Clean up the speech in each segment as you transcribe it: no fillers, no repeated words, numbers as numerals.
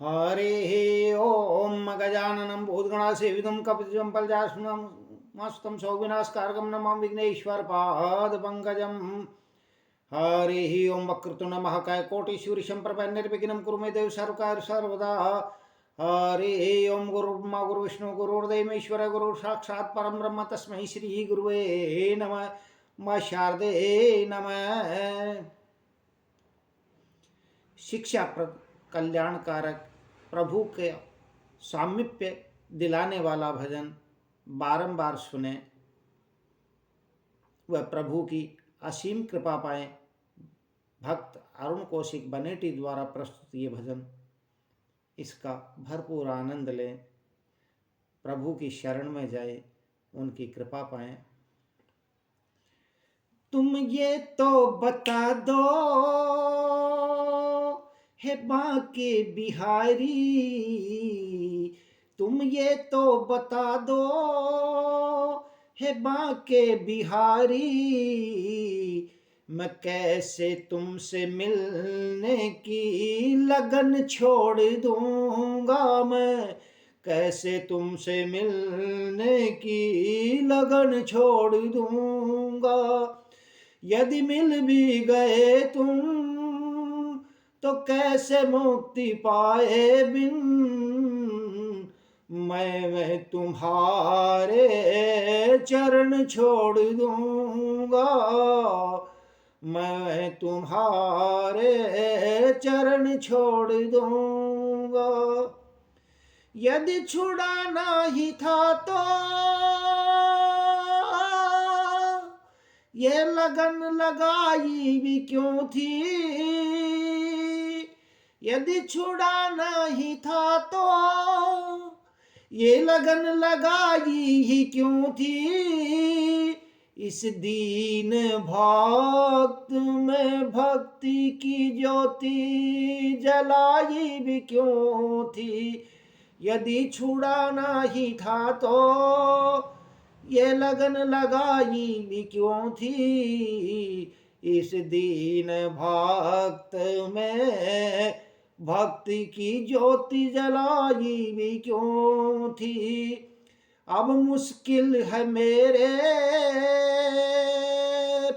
हरे ओम गजाननं भूतगणासेवितं कपितं फलचारुणं सौविनाशकारकं नमामि विघ्नेश्वर पादपङ्कजं। हरि ओम वक्रतुण्ड महाकाय कोटि प्रभा निर्विघ्नं कुरु मे देव सर्वकार्य सर्वदा। हरि ओम गुरुर्ब्रह्मा गुरुर्विष्णु गुरुर्देवेश्वर गुरु साक्षात् परम ब्रह्म तस्मै श्री गुरुवे नमः। मां शारदे नमः। शिक्षाप्रद कल्याणकारक प्रभु के सामीप्य दिलाने वाला भजन बारंबार सुने वह प्रभु की असीम कृपा पाए। भक्त अरुण कौशिक बनेटी द्वारा प्रस्तुत ये भजन, इसका भरपूर आनंद लें, प्रभु की शरण में जाए, उनकी कृपा पाएं। तुम ये तो बता दो हे बांके बिहारी, तुम ये तो बता दो हे बांके बिहारी, मैं कैसे तुमसे मिलने की लगन छोड़ दूंगा, मैं कैसे तुमसे मिलने की लगन छोड़ दूंगा। यदि मिल भी गए तुम तो कैसे मुक्ति पाए बिन, मैं तुम्हारे चरण छोड़ दूंगा, मैं तुम्हारे चरण छोड़ दूंगा। यदि छुड़ाना ही था तो ये लगन लगाई भी क्यों थी, यदि छुड़ाना ही था तो ये लगन लगाई ही क्यों थी। इस दीन भक्त में भक्ति की ज्योति जलाई भी क्यों थी। यदि छुड़ाना ही था तो ये लगन लगाई भी क्यों थी। इस दीन भक्त में भक्ति की ज्योति जलाई भी क्यों थी। अब मुश्किल है मेरे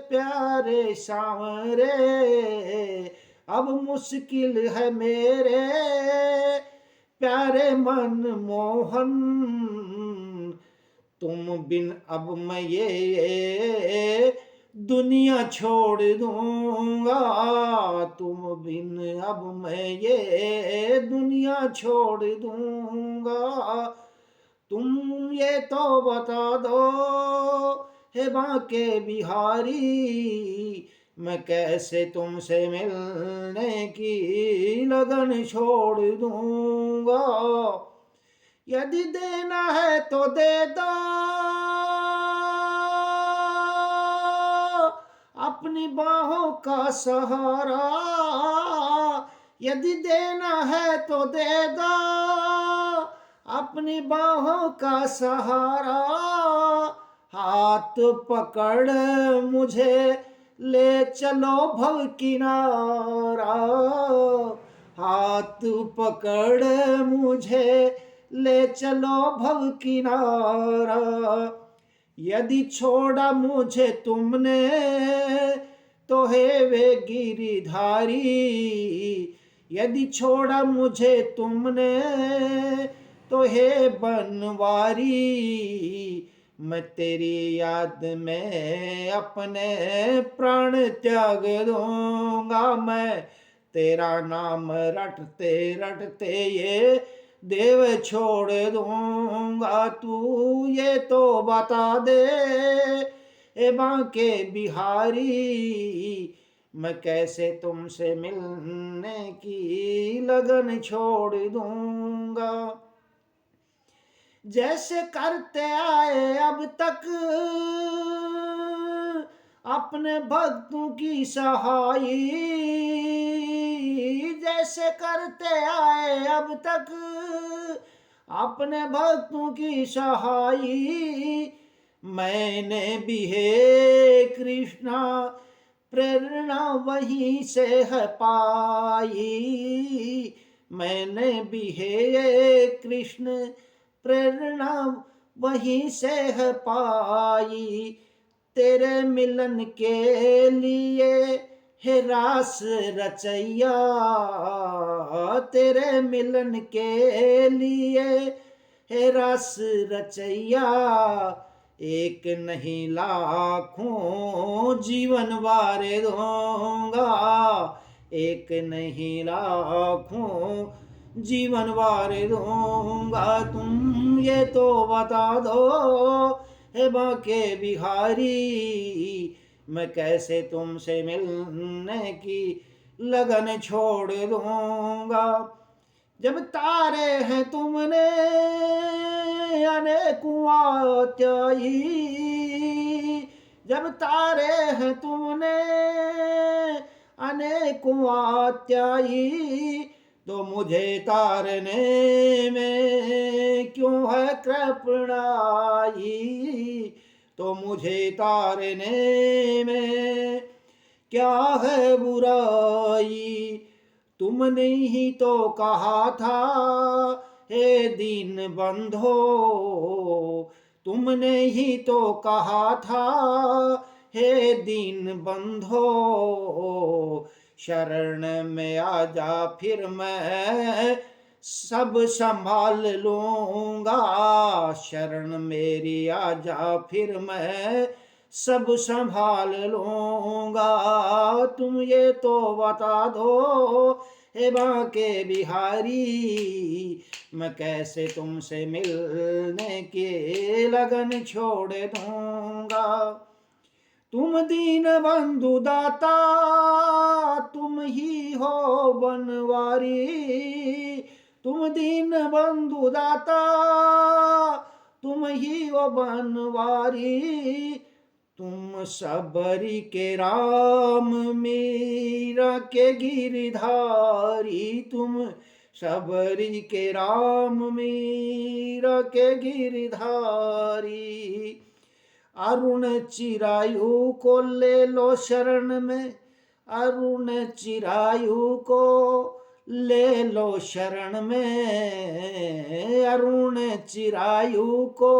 प्यारे सांवरे, अब मुश्किल है मेरे प्यारे मन मोहन, तुम बिन अब मैं ये दुनिया छोड़ दूंगा, तुम बिन अब मैं ये दुनिया छोड़ दूंगा। तुम ये तो बता दो हे बांके बिहारी, मैं कैसे तुमसे मिलने की लगन छोड़ दूंगा। यदि देना है तो दे दो अपनी बाहों का सहारा, यदि देना है तो दे दो अपनी बाहों का सहारा। हाथ पकड़ मुझे ले चलो भव किनारा, हाथ पकड़ मुझे ले चलो भव किनारा। यदि छोड़ा मुझे तुमने तो हे वे गिरिधारी, यदि छोड़ा मुझे तुमने तो हे बनवारी। मैं तेरी याद में अपने प्राण त्याग दूंगा, मैं तेरा नाम रटते रटते ये देव छोड़ दूंगा। तू ये तो बता दे ए बांके बिहारी, मैं कैसे तुमसे मिलने की लगन छोड़ दूंगा। जैसे करते आए अब तक अपने भक्तों की सहाई, जैसे करते आए अब तक अपने भक्तों की सहाई। मैंने भी हे कृष्णा प्रेरणा वहीं से है पाई, मैंने भी है ये कृष्ण प्रेरणा वहीं से है पाई, तेरे मिलन के लिए हे रास रचैया, तेरे मिलन के लिए हे रास रचैया, एक नहीं लाखों जीवन वारे दूंगा, एक नहीं लाखों जीवन वारे दूंगा। तुम ये तो बता दो हे बाके बिहारी, मैं कैसे तुमसे मिलने की लगन छोड़ दूंगा। जब तारे हैं तुमने अनेकुआ त्याई, जब तारे हैं तुमने अनेकुआ त्याई, तो मुझे तारने में क्यों है कृपणाई, तो मुझे तारने में क्या है बुराई। तुमने ही तो कहा था हे दीन बंधो, तुमने ही तो कहा था हे दीन बंधो, शरण में आ जा फिर मैं सब संभाल लूंगा, शरण मेरी आ जा फिर मैं सब संभाल लूंगा। तुम ये तो बता दो हे बाके बिहारी, मैं कैसे तुमसे मिलने के लगन छोड़ दूंगा। तुम दीन बंधु दाता तुम ही हो बनवारी, तुम दीन बंधु दाता तुम ही हो बनवारी, तुम सबरी के राम मीरा के गिरधारी, तुम सबरी के राम मीरा के गिरधारी। अरुण चिरायु को ले लो शरण में, अरुण चिरायु को ले लो शरण में, अरुण चिरायु को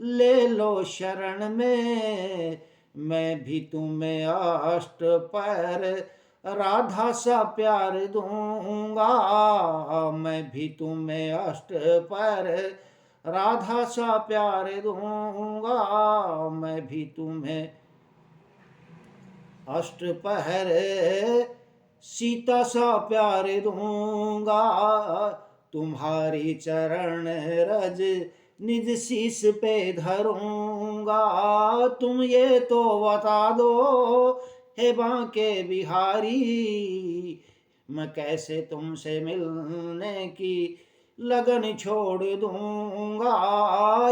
ले लो शरण में, मैं भी तुम्हें अष्ट पर राधा सा प्यार दूंगा, मैं भी तुम्हें अष्ट पर राधा सा प्यार दूंगा, मैं भी तुम्हें अष्ट पहर सीता सा प्यार दूंगा। तुम्हारी चरण रज निज शीश पे धरूंगा। तुम ये तो बता दो हे बांके बिहारी, मैं कैसे तुमसे मिलने की लगन छोड़ दूंगा।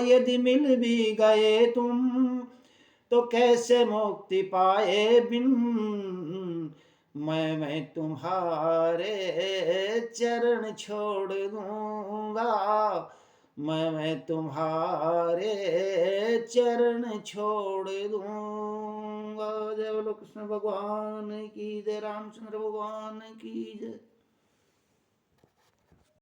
यदि मिल भी गए तुम तो कैसे मुक्ति पाए बिन, मैं तुम्हारे चरण छोड़ दूंगा, मैं तुम्हारे चरण छोड़ दूंगा। जय बोलो कृष्ण भगवान की जय, रामचंद्र भगवान की जय।